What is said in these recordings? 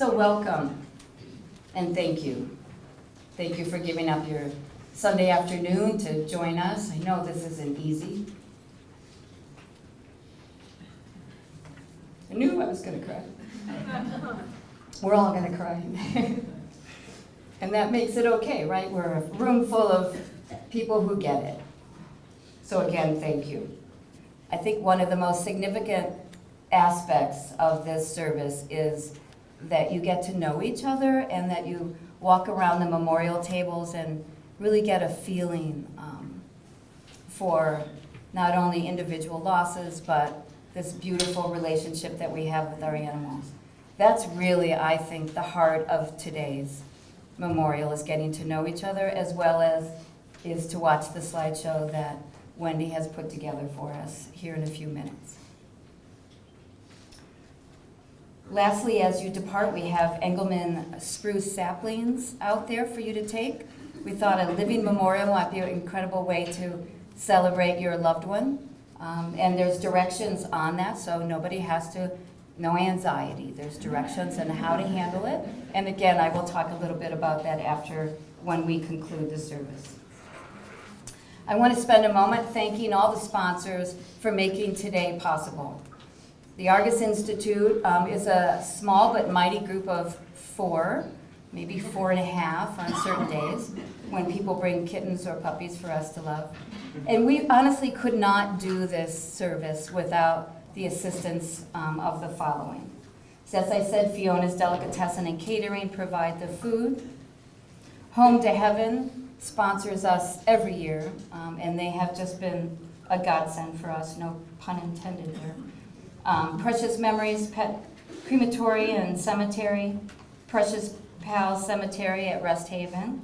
So welcome and thank you. Thank you for giving up your Sunday afternoon to join us. I know this isn't easy. I knew I was going to cry. We're all going to cry. And that makes it okay, right? We're a room full of people who get it. So again, thank you. I think one of the most significant aspects of this service is that you get to know each other and that you walk around the memorial tables and really get a feeling for not only individual losses, but this beautiful relationship that we have with our animals. That's really, I think, the heart of today's memorial, is getting to know each other, as well as is to watch the slideshow that Wendy has put together for us here in a few minutes. Lastly, as you depart, we have Engelmann spruce saplings out there for you to take. We thought a living memorial might be an incredible way to celebrate your loved one. And there's directions on that, so nobody has to, no anxiety. There's directions on how to handle it. And again, I will talk a little bit about that after, when we conclude the service. I want to spend a moment thanking all the sponsors for making today possible. The Argus Institute is a small but mighty group of 4, maybe 4.5 on certain days, when people bring kittens or puppies for us to love. And we honestly could not do this service without the assistance of the following. So as I said, Fiona's Delicatessen and Catering provide the food. Home to Heaven sponsors us every year, and they have just been a godsend for us, no pun intended there. Precious Memories Pet Crematory and Cemetery, Precious Pal Cemetery at Rest Haven,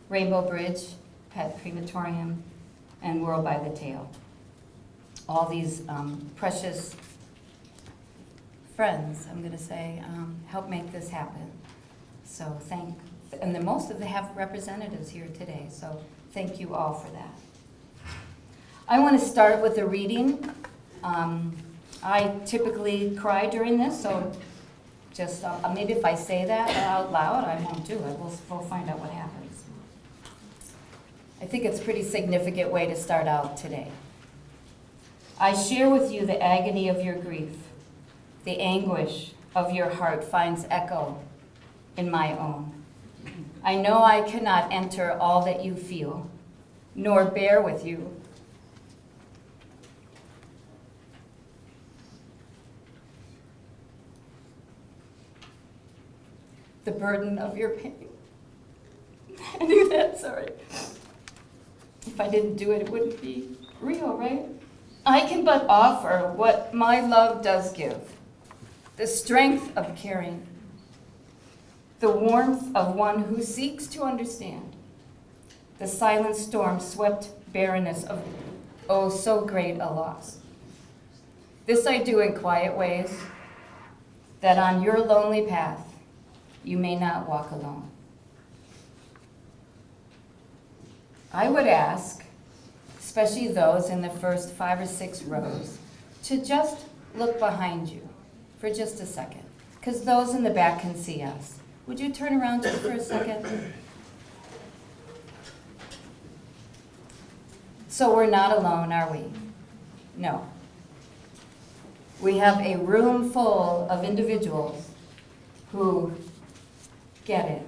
Rainbow Bridge Pet Crematorium, and World by the Tail. All these precious friends, I'm going to say, help make this happen. So and then most of them have representatives here today, so thank you all for that. I want to start with a reading. I typically cry during this, so just maybe if I say that out loud, I won't do it. We'll find out what happens. I think it's a pretty significant way to start out today. I share with you the agony of your grief. The anguish of your heart finds echo in my own. I know I cannot enter all that you feel, nor bear with you. The burden of your pain. I knew that, sorry. If I didn't do it, it wouldn't be real, right? I can but offer what my love does give. The strength of caring. The warmth of one who seeks to understand. The silent storm swept barrenness of, oh, so great a loss. This I do in quiet ways, that on your lonely path, you may not walk alone. I would ask, especially those in the first 5 or 6 rows, to just look behind you for just a second, because those in the back can see us. Would you turn around just for a second? So we're not alone, are we? No. We have a room full of individuals who get it,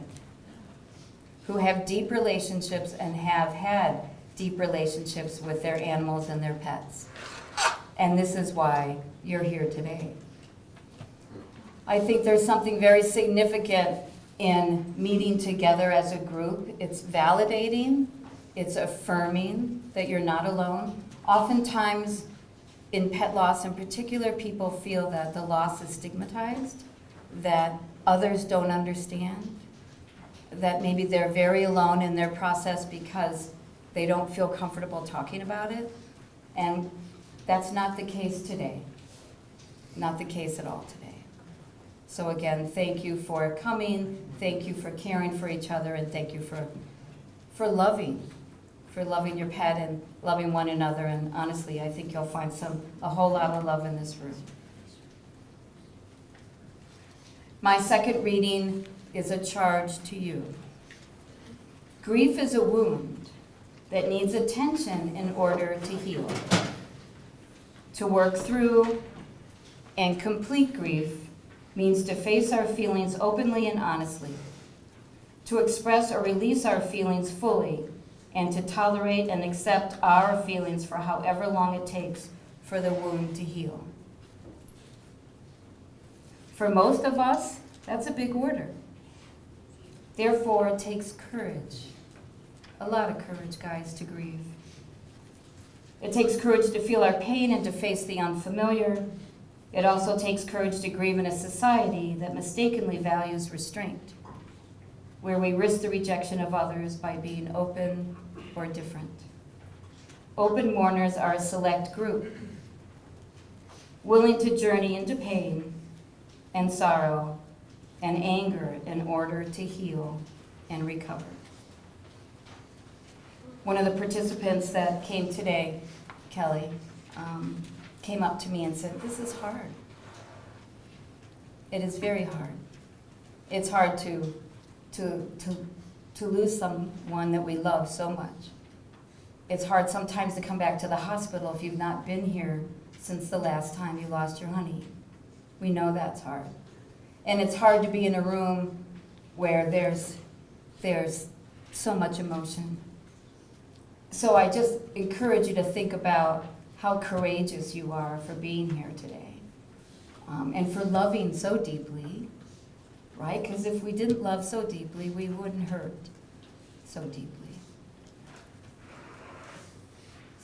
who have deep relationships and have had deep relationships with their animals and their pets. And this is why you're here today. I think there's something very significant in meeting together as a group. It's validating, it's affirming that you're not alone. Oftentimes, in pet loss in particular, people feel that the loss is stigmatized, that others don't understand, that maybe they're very alone in their process because they don't feel comfortable talking about it. And that's not the case today. Not the case at all today. So again, thank you for coming, thank you for caring for each other, and thank you for loving your pet and loving one another. And honestly, I think you'll find a whole lot of love in this room. My second reading is a charge to you. Grief is a wound that needs attention in order to heal. To work through and complete grief means to face our feelings openly and honestly, to express or release our feelings fully, and to tolerate and accept our feelings for however long it takes for the wound to heal. For most of us, that's a big order. Therefore, it takes courage, a lot of courage, guys, to grieve. It takes courage to feel our pain and to face the unfamiliar. It also takes courage to grieve in a society that mistakenly values restraint, where we risk the rejection of others by being open or different. Open mourners are a select group, willing to journey into pain and sorrow and anger in order to heal and recover. One of the participants that came today, Kelly, came up to me and said, "This is hard." It is very hard. It's hard to lose someone that we love so much. It's hard sometimes to come back to the hospital if you've not been here since the last time you lost your honey. We know that's hard. And it's hard to be in a room where there's so much emotion. So I just encourage you to think about how courageous you are for being here today, and for loving so deeply, right? Because if we didn't love so deeply, we wouldn't hurt so deeply.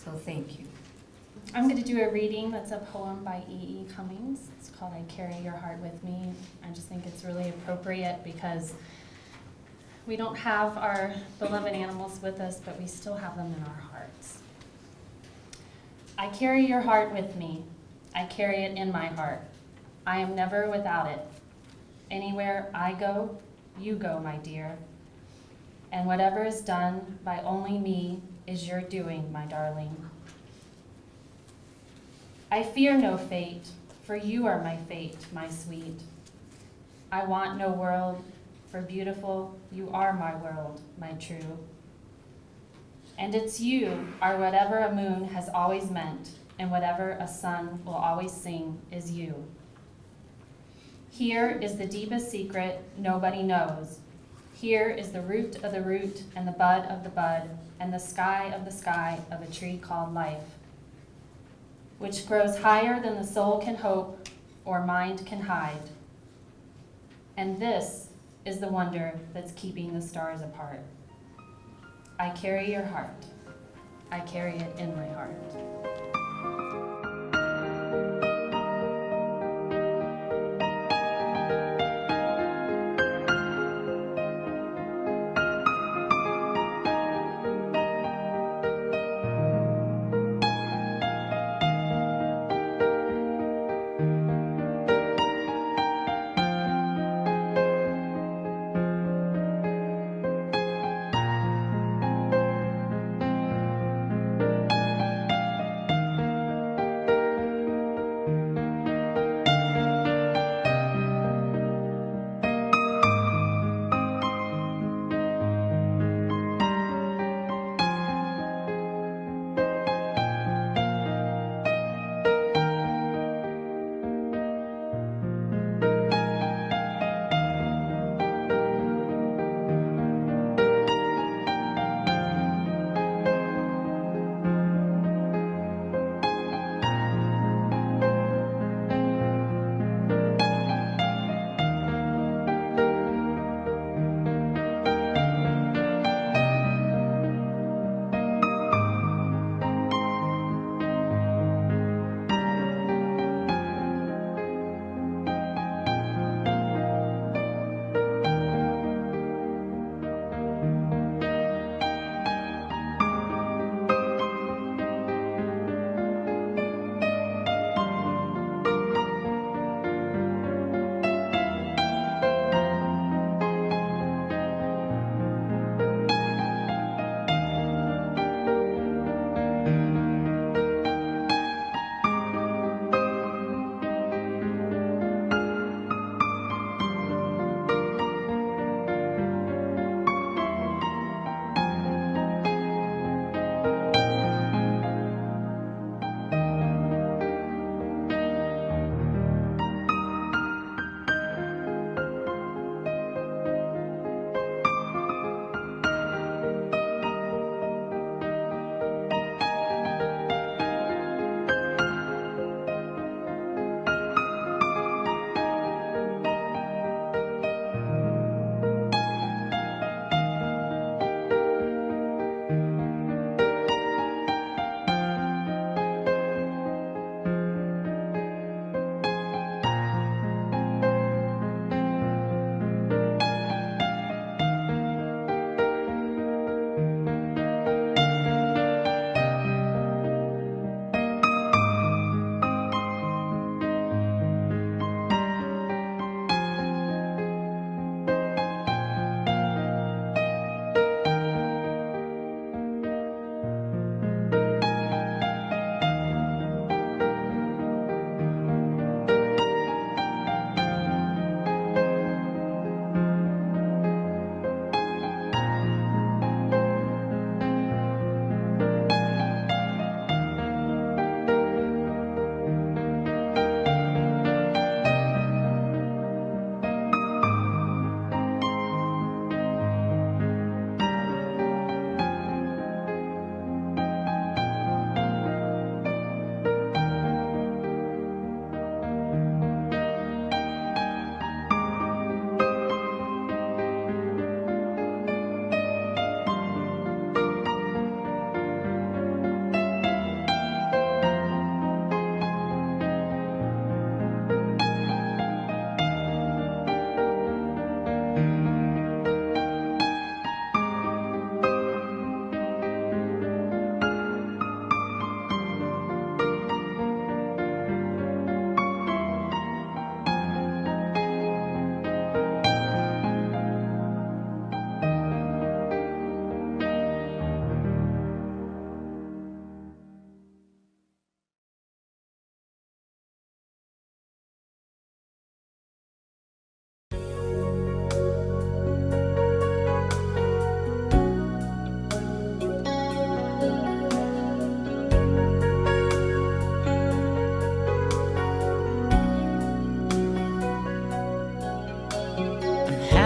So thank you. I'm going to do a reading that's a poem by E.E. Cummings. It's called I Carry Your Heart With Me. I just think it's really appropriate because we don't have our beloved animals with us, but we still have them in our hearts. I carry your heart with me. I carry it in my heart. I am never without it. Anywhere I go, you go, my dear. And whatever is done by only me is your doing, my darling. I fear no fate, for you are my fate, my sweet. I want no world, for beautiful, you are my world, my true. And it's you are whatever a moon has always meant, and whatever a sun will always sing is you. Here is the deepest secret nobody knows. Here is the root of the root, and the bud of the bud, and the sky of a tree called life, which grows higher than the soul can hope or mind can hide. And this is the wonder that's keeping the stars apart. I carry your heart. I carry it in my heart.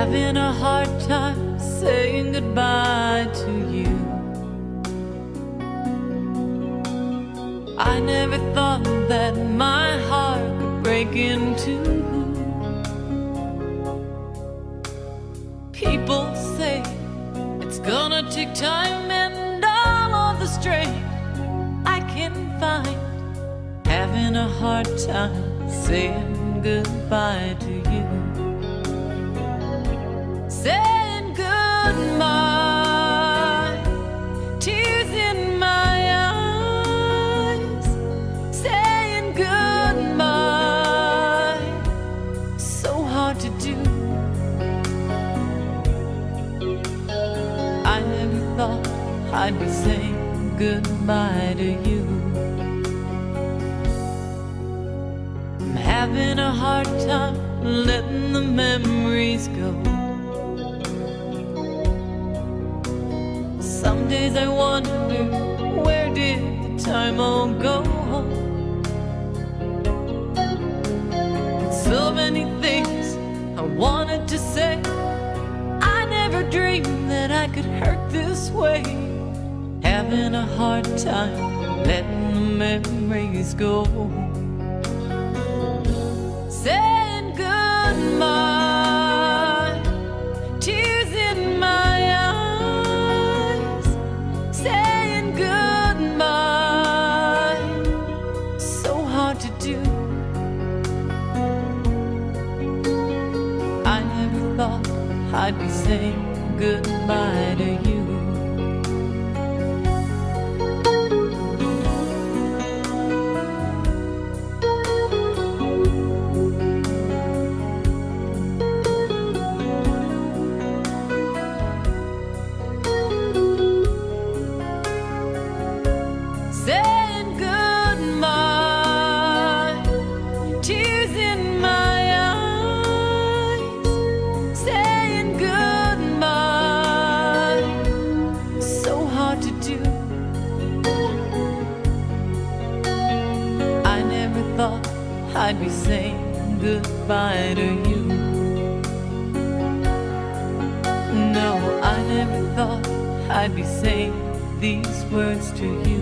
having a hard time saying goodbye to you. I never thought that my heart could break in two. People say it's gonna take time and all of the strength I can find, having a hard time saying goodbye to you. Saying goodbye, tears in my eyes. Saying goodbye, so hard to do. I never thought I'd be saying goodbye to you. I'm having a hard time letting the memories go. Some days I wonder, where did the time all go? So many things I wanted to say, I never dreamed that I could hurt this way. Having a hard time letting the memories go. Saying goodbye, tears in my eyes. Saying goodbye, so hard to do. I never thought I'd be saying goodbye to you. Saying goodbye, tears in my eyes. Saying goodbye, so hard to do. I never thought I'd be saying goodbye to you. No, I never thought I'd be saying these words to you.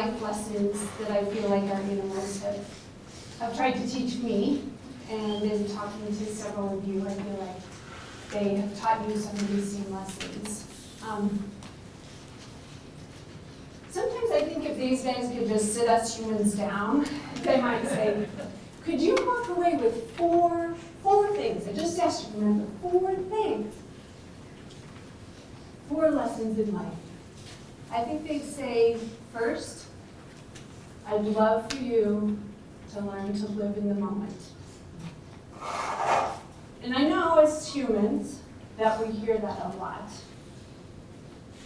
life lessons that I feel like our animals have tried to teach me. And in talking to several of you, I feel like they have taught you some of these same lessons. Sometimes I think if these guys could just sit us humans down, they might say, could you walk away with four things? I just asked you to remember 4 things. 4 lessons in life. I think they'd say, first, I'd love for you to learn to live in the moment. And I know as humans that we hear that a lot.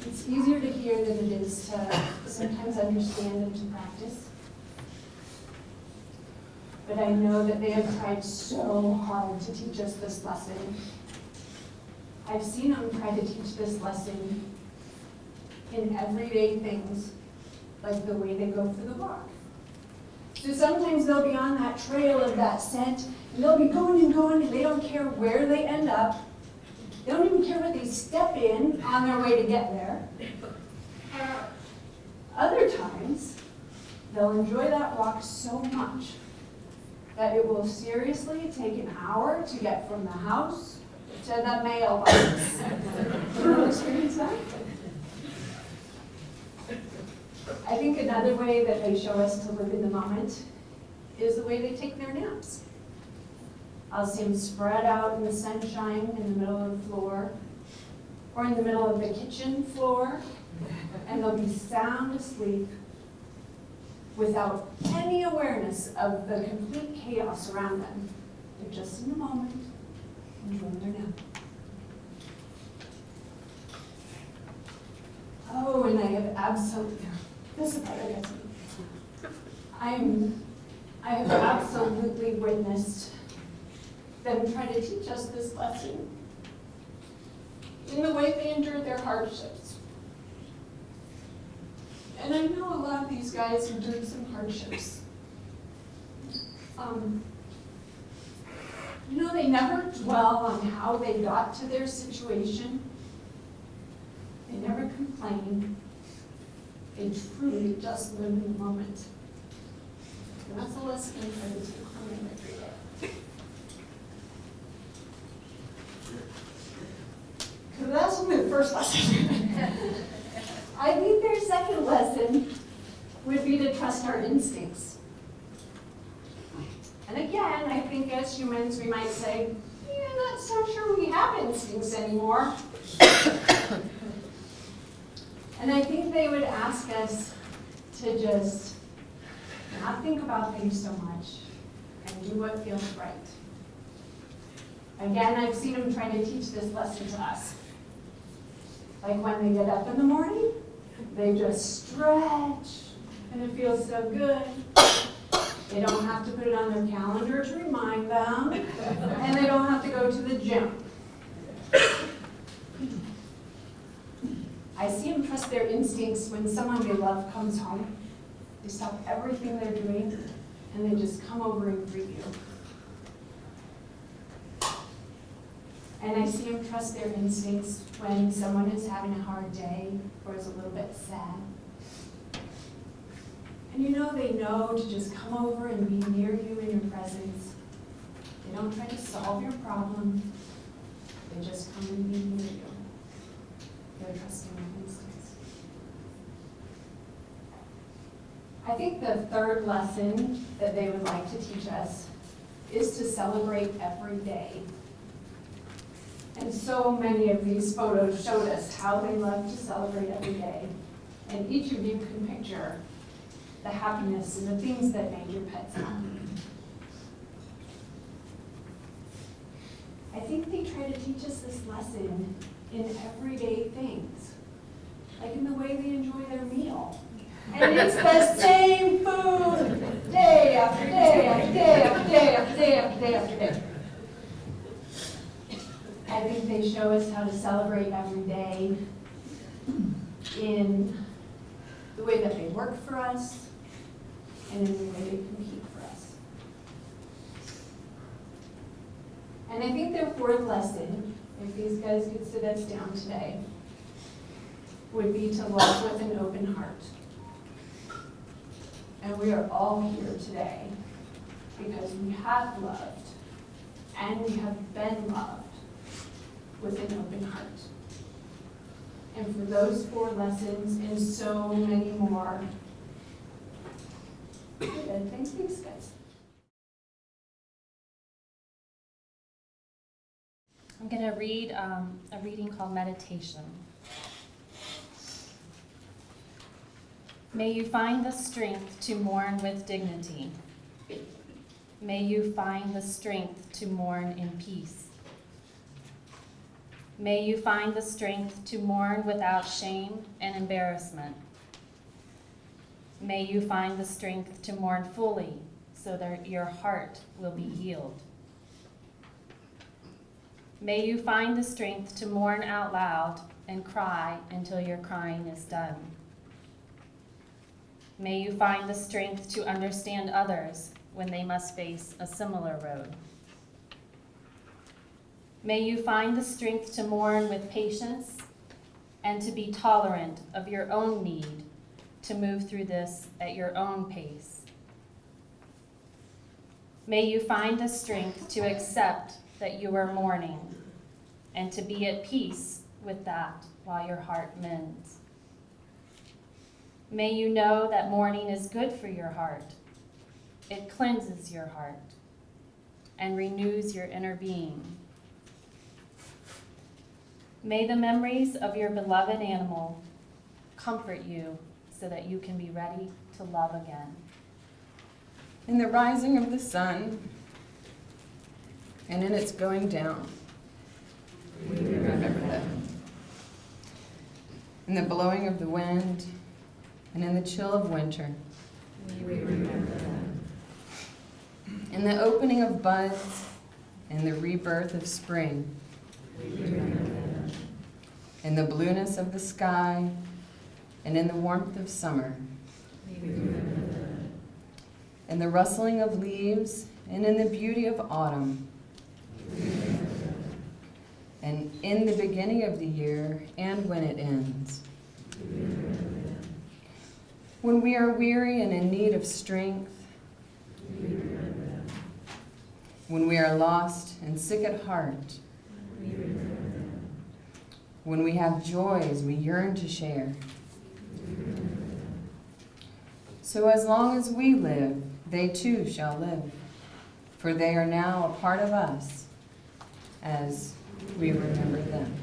It's easier to hear than it is to sometimes understand and to practice. But I know that they have tried so hard to teach us this lesson. I've seen them try to teach this lesson in everyday things, like the way they go for the walk. So sometimes they'll be on that trail of that scent, and they'll be going and going, and they don't care where they end up. They don't even care what they step in on their way to get there. Other times, they'll enjoy that walk so much that it will seriously take an hour to get from the house to the mailbox. You ever experience that? I think another way that they show us to live in the moment is the way they take their naps. I'll see them spread out in the sunshine in the middle of the floor, or in the middle of the kitchen floor, and they'll be sound asleep without any awareness of the complete chaos around them. They're just in the moment, enjoying their nap. Oh, and I have absolutely, this is part I guess. I have absolutely witnessed them try to teach us this lesson in the way they endure their hardships. And I know a lot of these guys endured some hardships. They never dwell on how they got to their situation. They never complain. They truly just live in the moment. And that's a lesson I try to take from them every day. Because that's only the first lesson. I think their second lesson would be to trust our instincts. And again, I think as humans we might say, yeah, not so sure we have instincts anymore. And I think they would ask us to just not think about things so much and do what feels right. Again, I've seen them try to teach this lesson to us. Like when they get up in the morning, they just stretch, and it feels so good. They don't have to put it on their calendar to remind them, and they don't have to go to the gym. I see them trust their instincts when someone they love comes home. They stop everything they're doing, and they just come over and greet you. And I see them trust their instincts when someone is having a hard day or is a little bit sad. And they know to just come over and be near you in your presence. They don't try to solve your problem. They just come and be near you. They're trusting their instincts. I think the third lesson that they would like to teach us is to celebrate every day. And so many of these photos showed us how they love to celebrate every day. And each of you can picture the happiness and the things that make your pets happy. I think they try to teach us this lesson in everyday things, like in the way they enjoy their meal. And it's the same food, day after day after day after day after day after day after day. I think they show us how to celebrate every day in the way that they work for us and in the way they compete for us. And I think their fourth lesson, if these guys could sit us down today, would be to love with an open heart. And we are all here today because we have loved and we have been loved with an open heart. And for those 4 lessons and so many more, thanks, guys. I'm going to read a reading called Meditation. May you find the strength to mourn with dignity. May you find the strength to mourn in peace. May you find the strength to mourn without shame and embarrassment. May you find the strength to mourn fully so that your heart will be healed. May you find the strength to mourn out loud and cry until your crying is done. May you find the strength to understand others when they must face a similar road. May you find the strength to mourn with patience and to be tolerant of your own need to move through this at your own pace. May you find the strength to accept that you are mourning and to be at peace with that while your heart mends. May you know that mourning is good for your heart. It cleanses your heart and renews your inner being. May the memories of your beloved animal comfort you so that you can be ready to love again. In the rising of the sun and in its going down, we remember them. In the blowing of the wind and in the chill of winter, we remember them. In the opening of buds and the rebirth of spring, we remember them. In the blueness of the sky and in the warmth of summer, we remember them. In the rustling of leaves and in the beauty of autumn, we remember them. And in the beginning of the year and when it ends, we remember them. When we are weary and in need of strength, we remember them. When we are lost and sick at heart, we remember them. When we have joys we yearn to share, we remember them. So as long as we live, they too shall live, for they are now a part of us as we remember them.